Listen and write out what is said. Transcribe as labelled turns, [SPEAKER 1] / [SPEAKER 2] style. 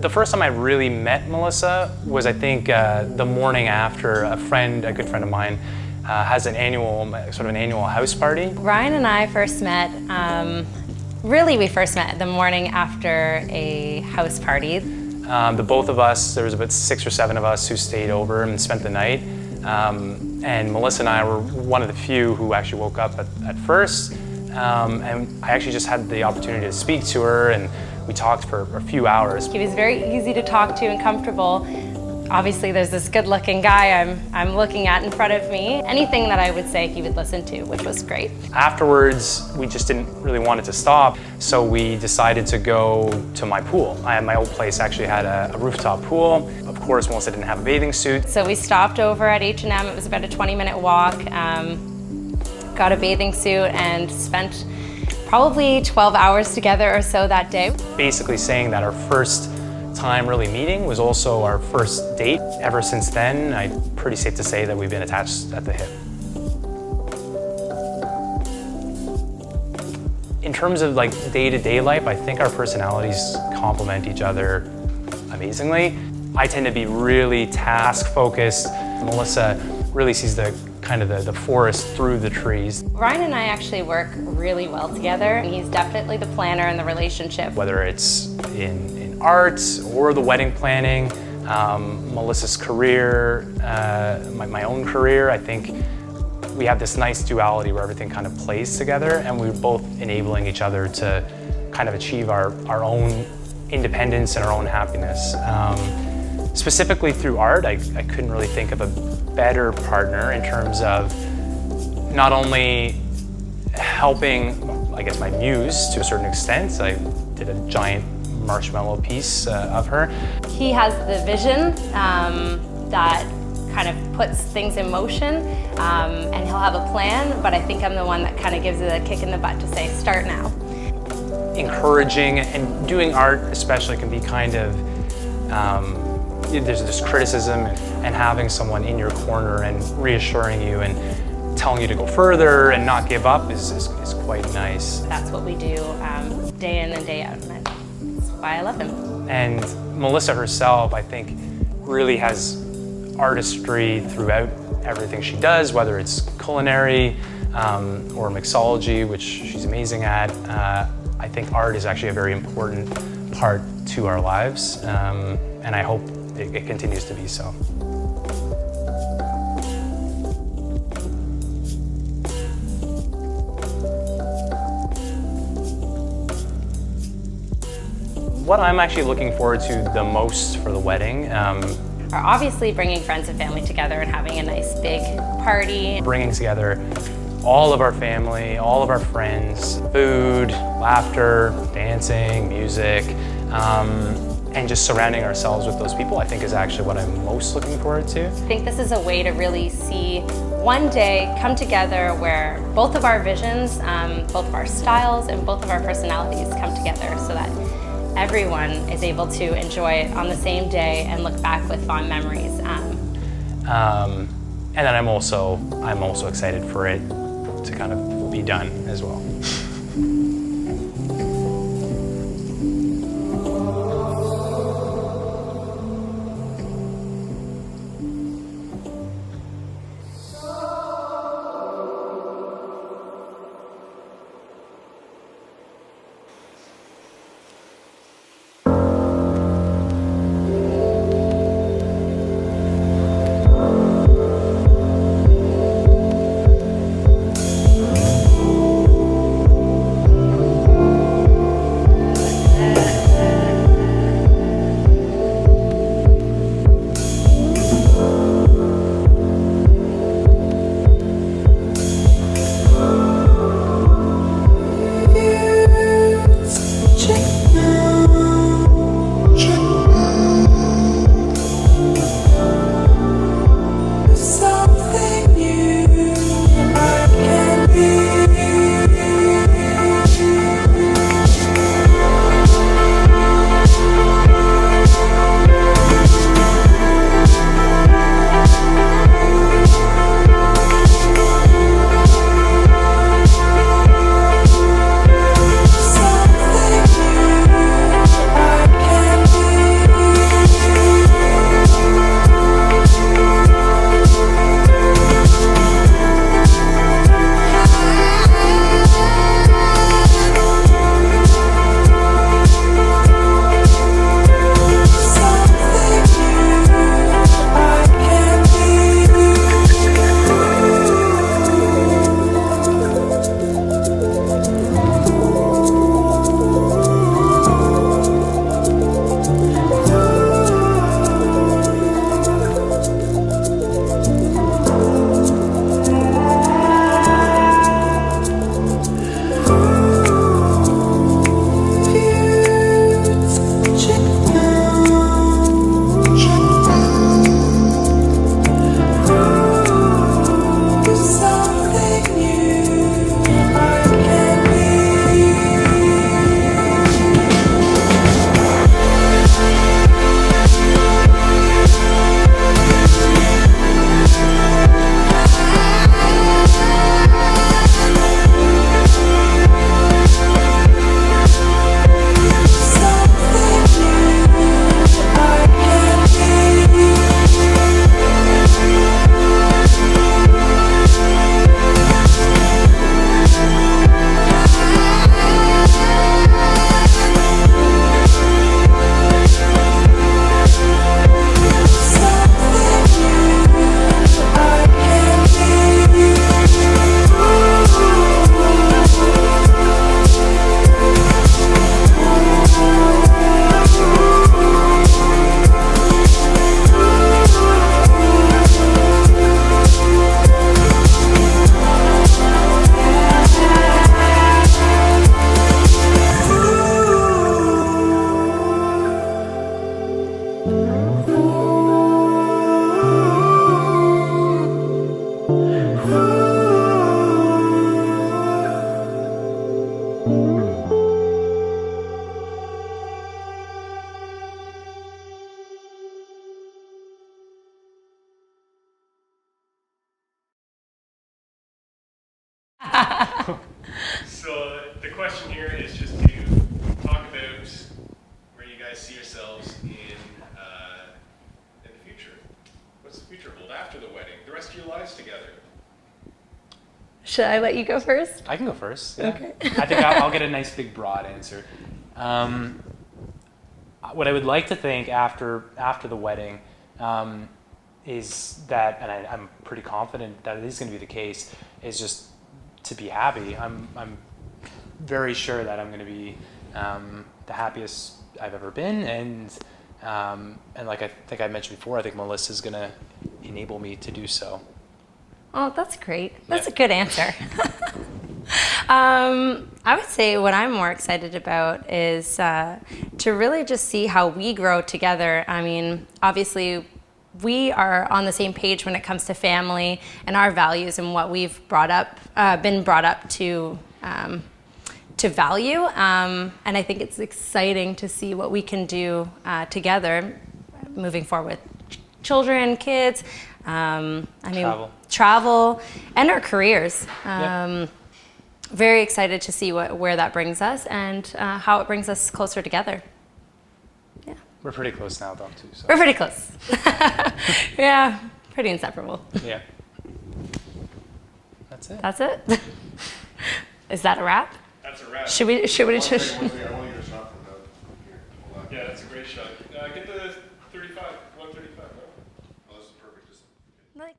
[SPEAKER 1] The first time I really met Melissa was, I think, the morning after a good friend of mine, has an annual house party.
[SPEAKER 2] Ryan and I first met, we first met the morning after a house party.
[SPEAKER 1] The both of us, there was about 6 or 7 of us who stayed over and spent the night. And Melissa and I were one of the few who actually woke up at first. And I actually just had the opportunity to speak to her, and we talked for a few hours.
[SPEAKER 2] He was very easy to talk to and comfortable. Obviously, there's this good-looking guy I'm looking at in front of me. Anything that I would say, he would listen to, which was great.
[SPEAKER 1] Afterwards, we just didn't really want it to stop, so we decided to go to my pool. My old place actually had a rooftop pool. Of course, Melissa didn't have a bathing suit.
[SPEAKER 2] So we stopped over at H&M. It was about a 20-minute walk. Got a bathing suit and spent probably 12 hours together or so that day.
[SPEAKER 1] Basically saying that our first time really meeting was also our first date. Ever since then, I'm pretty safe to say that we've been attached at the hip. In terms of like day-to-day life, I think our personalities complement each other amazingly. I tend to be really task-focused. Melissa really sees the forest through the trees.
[SPEAKER 2] Ryan and I actually work really well together, and he's definitely the planner in the relationship.
[SPEAKER 1] Whether it's in art or the wedding planning, Melissa's career, my own career, I think we have this nice duality where everything kind of plays together, and we're both enabling each other to kind of achieve our own independence and our own happiness. Specifically through art, I couldn't really think of a better partner in terms of not only helping, I guess, my muse to a certain extent. I did a giant marshmallow piece of her.
[SPEAKER 2] He has the vision that kind of puts things in motion, and he'll have a plan, but I think I'm the one that kind of gives it a kick in the butt to say, start now.
[SPEAKER 1] Encouraging and doing art especially can be kind of, there's this criticism, and having someone in your corner and reassuring you and telling you to go further and not give up is quite nice.
[SPEAKER 2] That's what we do day in and day out, and that's why I love him.
[SPEAKER 1] And Melissa herself, I think, really has artistry throughout everything she does, whether it's culinary or mixology, which she's amazing at. I think art is actually a very important part to our lives, and I hope it continues to be so. What I'm actually looking forward to the most for the wedding
[SPEAKER 2] are obviously bringing friends and family together and having a nice big party.
[SPEAKER 1] Bringing together all of our family, all of our friends, food, laughter, dancing, music, and just surrounding ourselves with those people, I think, is actually what I'm most looking forward to.
[SPEAKER 2] I think this is a way to really see one day come together where both of our visions, both of our styles, and both of our personalities come together so that everyone is able to enjoy it on the same day and look back with fond memories.
[SPEAKER 1] And then I'm also excited for it to kind of be done as well.
[SPEAKER 3] see yourselves in the future? What's the future hold after the wedding? The rest of your lives together?
[SPEAKER 2] Should I let you go first?
[SPEAKER 1] I can go first. Yeah.
[SPEAKER 2] Okay.
[SPEAKER 1] I think I'll get a nice big broad answer. What I would like to think after the wedding is that, and I'm pretty confident that it is going to be the case, is just to be happy. I'm very sure that I'm going to be the happiest I've ever been, and like I think I mentioned before, I think Melissa's going to enable me to do so.
[SPEAKER 2] Oh, that's great. That's
[SPEAKER 1] Yeah.
[SPEAKER 2] a good answer. I would say what I'm more excited about is to really just see how we grow together. I mean, obviously, we are on the same page when it comes to family and our values and what we've been brought up to value. And I think it's exciting to see what we can do together moving forward with children, kids. Travel, and our careers.
[SPEAKER 1] Yep.
[SPEAKER 2] Very excited to see where that brings us and how it brings us closer together. Yeah,
[SPEAKER 1] We're pretty close now, though, too. So.
[SPEAKER 2] we're pretty close. Yeah, pretty inseparable.
[SPEAKER 1] Yeah. That's it.
[SPEAKER 2] That's it. Is that a wrap?
[SPEAKER 3] That's a wrap.
[SPEAKER 2] Should we just?
[SPEAKER 4] One thing, I want to get a shot from that. Here, hold on.
[SPEAKER 3] Yeah, that's a great shot. Get the 35, 135. No?